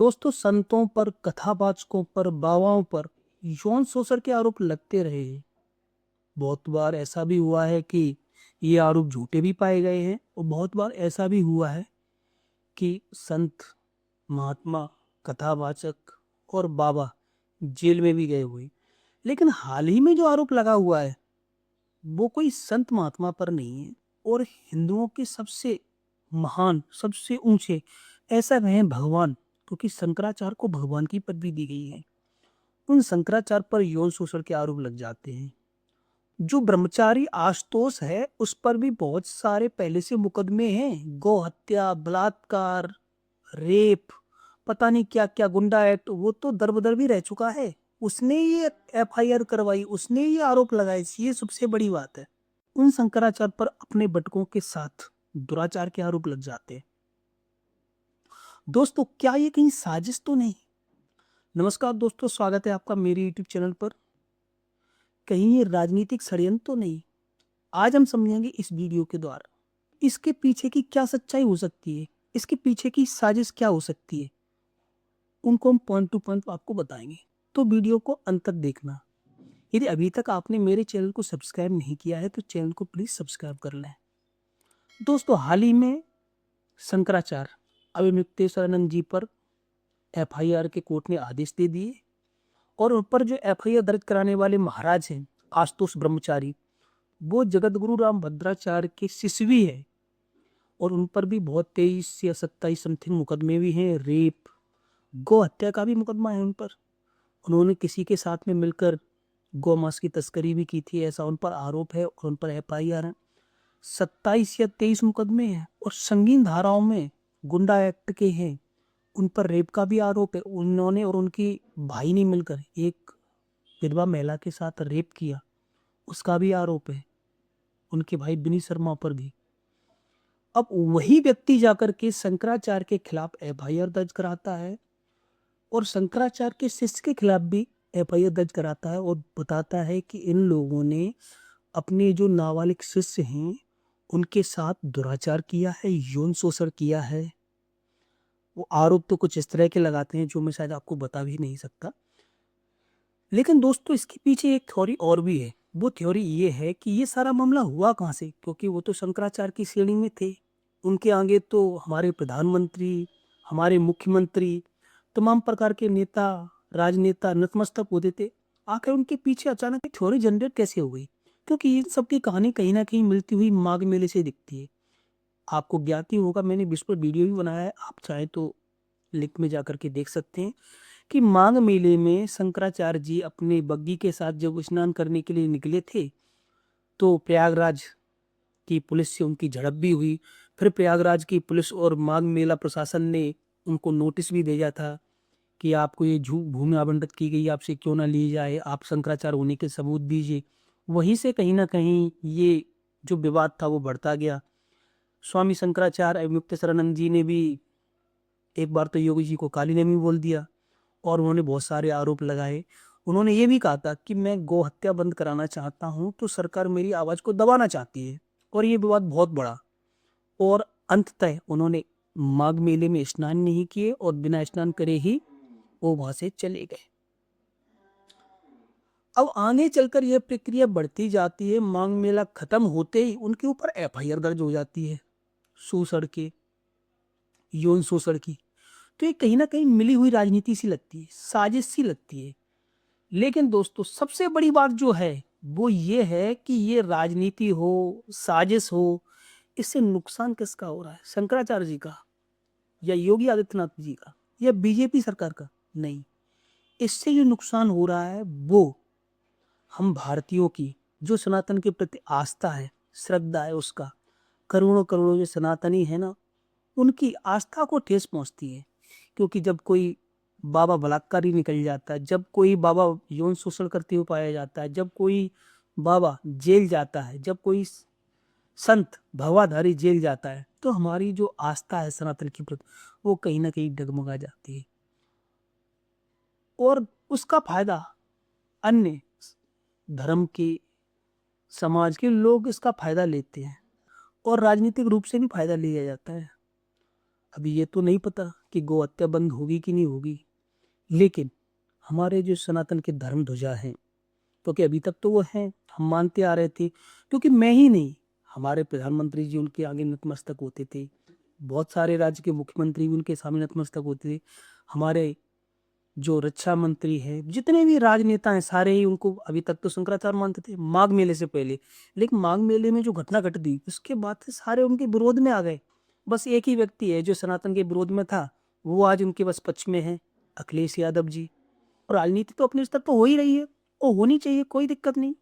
दोस्तों, संतों पर, कथावाचकों पर, बाबाओं पर यौन शोषण के आरोप लगते रहे हैं। बहुत बार ऐसा भी हुआ है कि ये आरोप झूठे भी पाए गए हैं और बहुत बार ऐसा भी हुआ है कि संत, महात्मा, कथावाचक और बाबा जेल में भी गए हुए। लेकिन हाल ही में जो आरोप लगा हुआ है वो कोई संत महात्मा पर नहीं है और हिंदुओं के सबसे महान, सबसे ऊंचे ऐसा रहे भगवान, क्योंकि शंकराचार्य को भगवान की पदवी दी गई है। उन शंकराचार्य पर यौन शोषण के आरोप लग जाते हैं। जो ब्रह्मचारी आशुतोष है उस पर भी बहुत सारे पहले से मुकदमे हैं। गौ हत्या, बलात्कार, रेप, पता नहीं क्या क्या, गुंडा एक्ट, वो तो दर बदर भी रह चुका है। उसने ये एफआईआर करवाई, उसने ये आरोप लगाए, ये सबसे बड़ी बात है। उन शंकराचार्य पर अपने बटकों के साथ दुराचार के आरोप लग जाते हैं। दोस्तों, क्या ये कहीं साजिश तो नहीं? नमस्कार दोस्तों, स्वागत है आपका मेरे यूट्यूब चैनल पर। कहीं ये राजनीतिक षड्यंत्र तो नहीं? आज हम समझेंगे इस वीडियो के द्वारा इसके पीछे की क्या सच्चाई हो सकती है, इसके पीछे की साजिश क्या हो सकती है, उनको हम पॉइंट टू पॉइंट आपको बताएंगे। तो वीडियो को अंत तक देखना। यदि अभी तक आपने मेरे चैनल को सब्सक्राइब नहीं किया है तो चैनल को प्लीज सब्सक्राइब कर लें। दोस्तों, हाल ही में शंकराचार्य अभिमुक्तेश्वरानंद जी पर एफआईआर के कोर्ट ने आदेश दे दिए और उन पर जो एफआईआर दर्ज कराने वाले महाराज हैं आशुतोष ब्रह्मचारी, वो जगत गुरु राम भद्राचार्य के शिष्य भी है और उन पर भी बहुत 23 या 27 समथिंग मुकदमे भी हैं। रेप, गौ हत्या का भी मुकदमा है उन पर। उन्होंने किसी के साथ में मिलकर गौ मांस की तस्करी भी की थी, ऐसा उन पर आरोप है और उन पर एफआईआर है। 27 या 23 मुकदमे हैं और संगीन धाराओं में गुंडा एक्ट के हैं। उन पर रेप का भी आरोप है। उन्होंने और उनकी भाई ने मिलकर एक विधवा महिला के साथ रेप किया, उसका भी आरोप है। उनके भाई विनीत शर्मा पर भी। अब वही व्यक्ति जाकर के शंकराचार्य के खिलाफ एफआईआर दर्ज कराता है और शंकराचार्य के शिष्य के खिलाफ भी एफआईआर दर्ज कराता है और बताता है कि इन लोगों ने अपने जो नाबालिग शिष्य हैं उनके साथ दुराचार किया है, यौन शोषण किया है। वो आरोप तो कुछ इस तरह के लगाते हैं जो मैं शायद आपको बता भी नहीं सकता। लेकिन दोस्तों, इसके पीछे एक थ्योरी और भी है। वो थ्योरी ये है कि ये सारा मामला हुआ कहाँ से, क्योंकि वो तो शंकराचार्य की श्रेणी में थे। उनके आगे तो हमारे प्रधानमंत्री, हमारे मुख्यमंत्री, तमाम प्रकार के नेता, राजनेता नतमस्तक होते थे। आखिर उनके पीछे अचानक एक थ्योरी जनरेट कैसे हो गई? क्योंकि इन सब की कहानी कहीं ना कहीं मिलती हुई माघ मेले से दिखती है। आपको ज्ञात ही होगा, मैंने इस पर वीडियो भी बनाया है, आप चाहें तो लिंक में जाकर के देख सकते हैं कि माघ मेले में शंकराचार्य जी अपने बग्गी के साथ जब स्नान करने के लिए निकले थे तो प्रयागराज की पुलिस से उनकी झड़प भी हुई। फिर प्रयागराज की पुलिस और माघ मेला प्रशासन ने उनको नोटिस भी दिया था कि आपको ये भूमि आवंटित की गई, आपसे क्यों ना ली जाए, आप शंकराचार्य होने के सबूत दीजिए। वहीं से कहीं ना कहीं ये जो विवाद था वो बढ़ता गया। स्वामी शंकराचार्य मुक्तेश्वरानंद जी ने भी एक बार तो योगी जी को काली नेमी बोल दिया और उन्होंने बहुत सारे आरोप लगाए। उन्होंने ये भी कहा था कि मैं गौ हत्या बंद कराना चाहता हूं तो सरकार मेरी आवाज को दबाना चाहती है, और ये विवाद बहुत बड़ा। और अंततः उन्होंने माघ मेले में स्नान नहीं किए और बिना स्नान करे ही वो वहां से चले गए। अब आगे चलकर यह प्रक्रिया बढ़ती जाती है। माघ मेला खत्म होते ही उनके ऊपर एफआईआर दर्ज हो जाती है शोषण के, यौन शोषण की। तो ये कहीं ना कहीं मिली हुई राजनीति सी लगती है, साजिश सी लगती है। लेकिन दोस्तों, सबसे बड़ी बात जो है वो ये है कि ये राजनीति हो, साजिश हो, इससे नुकसान किसका हो रहा है? शंकराचार्य जी का, या योगी आदित्यनाथ जी का, या बीजेपी सरकार का? नहीं। इससे जो नुकसान हो रहा है वो हम भारतीयों की जो सनातन के प्रति आस्था है, श्रद्धा है, उसका, करोड़ों करोड़ों जो सनातनी है ना, उनकी आस्था को ठेस पहुंचती है। क्योंकि जब कोई बाबा बलात्कारी निकल जाता है, जब कोई बाबा यौन शोषण करते हुए पाया जाता है, जब कोई बाबा जेल जाता है, जब कोई संत भवाधारी जेल जाता है, तो हमारी जो आस्था है सनातन के प्रति वो कहीं ना कहीं डगमगा जाती है और उसका फायदा अन्य धर्म के, समाज के लोग इसका फायदा लेते हैं और राजनीतिक रूप से भी फायदा लिया जाता है। अभी ये तो नहीं पता कि गौ हत्या बंद होगी कि नहीं होगी, लेकिन हमारे जो सनातन के धर्म ध्वजा हैं, क्योंकि अभी तक तो वो हैं, हम मानते आ रहे थे, क्योंकि मैं ही नहीं, हमारे प्रधानमंत्री जी उनके आगे नतमस्तक होते थे, बहुत सारे राज्य के मुख्यमंत्री भी उनके सामने नतमस्तक होते थे, हमारे जो रक्षा मंत्री है, जितने भी राजनेता हैं सारे ही उनको अभी तक तो शंकराचार्य मानते थे माघ मेले से पहले, लेकिन माघ मेले में जो घटना घट दी उसके बाद से सारे उनके विरोध में आ गए। बस एक ही व्यक्ति है जो सनातन के विरोध में था, वो आज उनके बस पक्ष में है, अखिलेश यादव जी। और राजनीति तो अपने स्तर पर हो ही रही है, वो होनी चाहिए, कोई दिक्कत नहीं।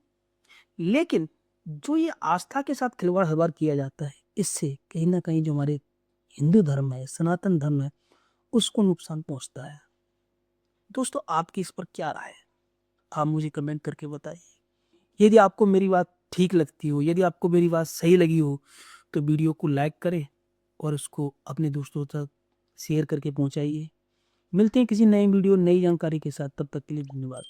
लेकिन जो ये आस्था के साथ खिलवाड़ हर बार किया जाता है, इससे कहीं ना कहीं जो हमारे हिंदू धर्म है, सनातन धर्म है, उसको नुकसान पहुंचता है। दोस्तों, आपकी इस पर क्या राय है? आप मुझे कमेंट करके बताइए। यदि आपको मेरी बात ठीक लगती हो, यदि आपको मेरी बात सही लगी हो, तो वीडियो को लाइक करें और उसको अपने दोस्तों तक शेयर करके पहुंचाइए। मिलते हैं किसी नई वीडियो, नई जानकारी के साथ, तब तक के लिए धन्यवाद।